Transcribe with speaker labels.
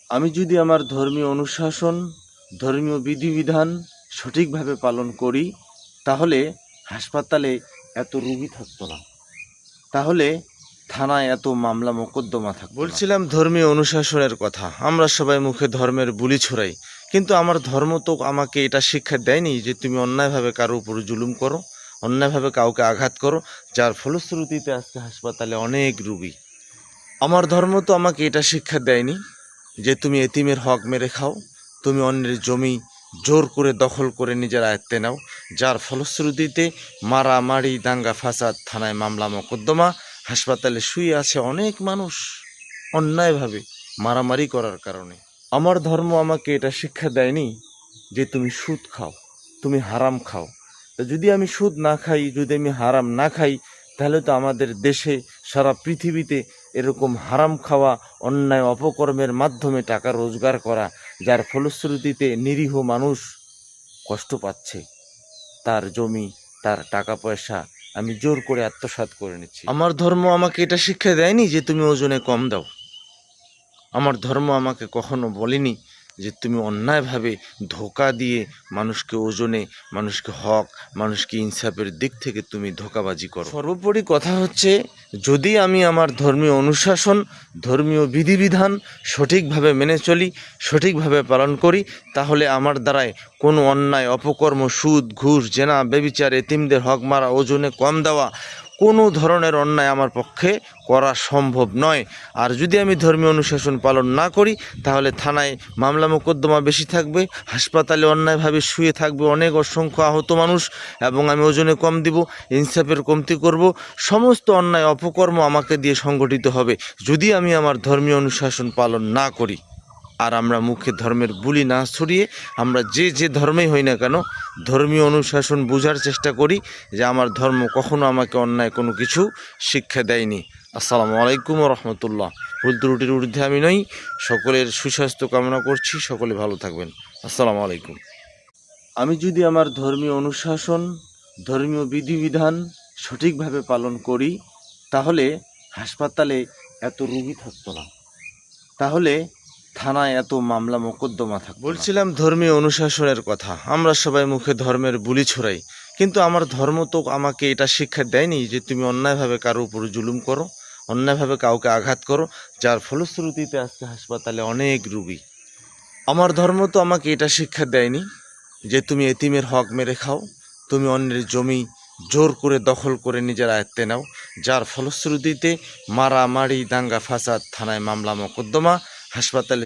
Speaker 1: আমি যদি আমার ধর্মীয় অনুশাসন, ধর্মীয় বিধিবিধান সঠিকভাবে পালন করি, তাহলে হাসপাতালে এত রোগী থাকতো না, তাহলে থানায় এত মামলা মোকদ্দমা থাকতো না। বলছিলাম ধর্মীয় অনুশাসনের কথা। আমরা সবাই মুখে ধর্মের বুলি ছড়াই, কিন্তু আমার ধর্ম তো আমাকে এটা শিক্ষা দেয়নি যে তুমি অন্যায়ভাবে কারো উপর জুলুম করো, অন্যায়ভাবে কাউকে আঘাত করো, যার ফলশ্রুতিতে আজকে হাসপাতালে অনেক রোগী। আমার ধর্ম তো আমাকে এটা শিক্ষা দেয়নি যে তুমি এতিমের হক মেরে খাও, তুমি অন্যের জমি জোর করে দখল করে নিজের আয়ত্তে নাও, যার ফলশ্রুতিতে মারামারি, দাঙ্গা ফাসাদ, থানায় মামলা মোকদ্দমা, হাসপাতালে শুয়ে আছে অনেক মানুষ অন্যায়ভাবে মারামারি করার কারণে। আমার ধর্ম আমাকে এটা শিক্ষা দেয়নি যে তুমি সুদ খাও, তুমি হারাম খাও। তো যদি আমি সুদ না খাই, যদি আমি হারাম না খাই, তাহলে তো আমাদের দেশে, সারা পৃথিবীতে এরকম হারাম খাওয়া, অন্যায় অপকর্মের মাধ্যমে টাকা রোজগার করা, যার ফলশ্রুতিতে নিরীহ মানুষ কষ্ট পাচ্ছে, তার জমি, তার টাকা পয়সা আমি জোর করে আত্মসাৎ করে নিচ্ছি। আমার ধর্ম আমাকে এটা শিক্ষা দেয়নি যে তুমি ওজনে কম দাও। আমার ধর্ম আমাকে কখনো বলেনি যে তুমি অন্যায়ভাবে ধোঁকা দিয়ে মানুষকে ওজনে, মানুষকে হক, মানুষকে ইনসাফের দিক থেকে তুমি ধোঁকাবাজি করো। সর্বোপরি কথা হচ্ছে, যদি আমি আমার ধর্মীয় অনুশাসন, ধর্মীয় বিধিবিধান সঠিকভাবে মেনে চলি, সঠিকভাবে পালন করি, তাহলে আমার দ্বারায় কোনো অন্যায় অপকর্ম, সুদ, ঘুষ, জেনা, ব্যভিচার, এতিমদের হক মারা, ওজনে কম দেওয়া, কোনো ধরনের অন্যায় আমার পক্ষে করা সম্ভব নয়। আর যদি আমি ধর্মীয় অনুশাসন পালন না করি, তাহলে থানায় মামলা মোকদ্দমা বেশি থাকবে, হাসপাতালে অন্যায়ভাবে শুয়ে থাকবে অনেক অসংখ্য আহত মানুষ, এবং আমি ওজনে কম দিব, ইনসাফের কমতি করব, সমস্ত অন্যায় অপকর্ম আমাকে দিয়ে সংগঠিত হবে যদি আমি আমার ধর্মীয় অনুশাসন পালন না করি। আর আমরা মুখে ধর্মের বুলি না ছড়িয়ে, আমরা যে ধর্মেই হই না কেন, ধর্মীয় অনুশাসন বোঝার চেষ্টা করি যে আমার ধর্ম কখনো আমাকে অন্যায় কোনো কিছু শিক্ষা দেয়নি। আসসালামু আলাইকুম রহমতুল্লাহ। ভুল ত্রুটির ঊর্ধ্বে আমি নই। সকলের সুস্বাস্থ্য কামনা করছি, সকলে ভালো থাকবেন। আসসালামু আলাইকুম। আমি যদি আমার ধর্মীয় অনুশাসন, ধর্মীয় বিধিবিধান সঠিকভাবে পালন করি, তাহলে হাসপাতালে এত রোগী থাকতো না, তাহলে থানায় এত মামলা মোকদ্দমা থাকতো না। বলছিলাম ধর্মীয় অনুশাসনের কথা। আমরা সবাই মুখে ধর্মের বুলি ছড়াই, কিন্তু আমার ধর্ম তো আমাকে এটা শিক্ষা দেয়নি যে তুমি অন্যায়ভাবে কারো উপর জুলুম করো, অন্যায়ভাবে কাউকে আঘাত করো, যার ফলশ্রুতিতে আজকে হাসপাতালে অনেক রোগী। আমার ধর্ম তো আমাকে এটা শিক্ষা দেয়নি যে তুমি এতিমের হক মেরে খাও, তুমি অন্যের জমি জোর করে দখল করে নিজের আয়ত্তে নাও, যার ফলশ্রুতিতে মারামারি, দাঙ্গা ফাসাদ, থানায় মামলা মোকদ্দমা, হাসপাতালে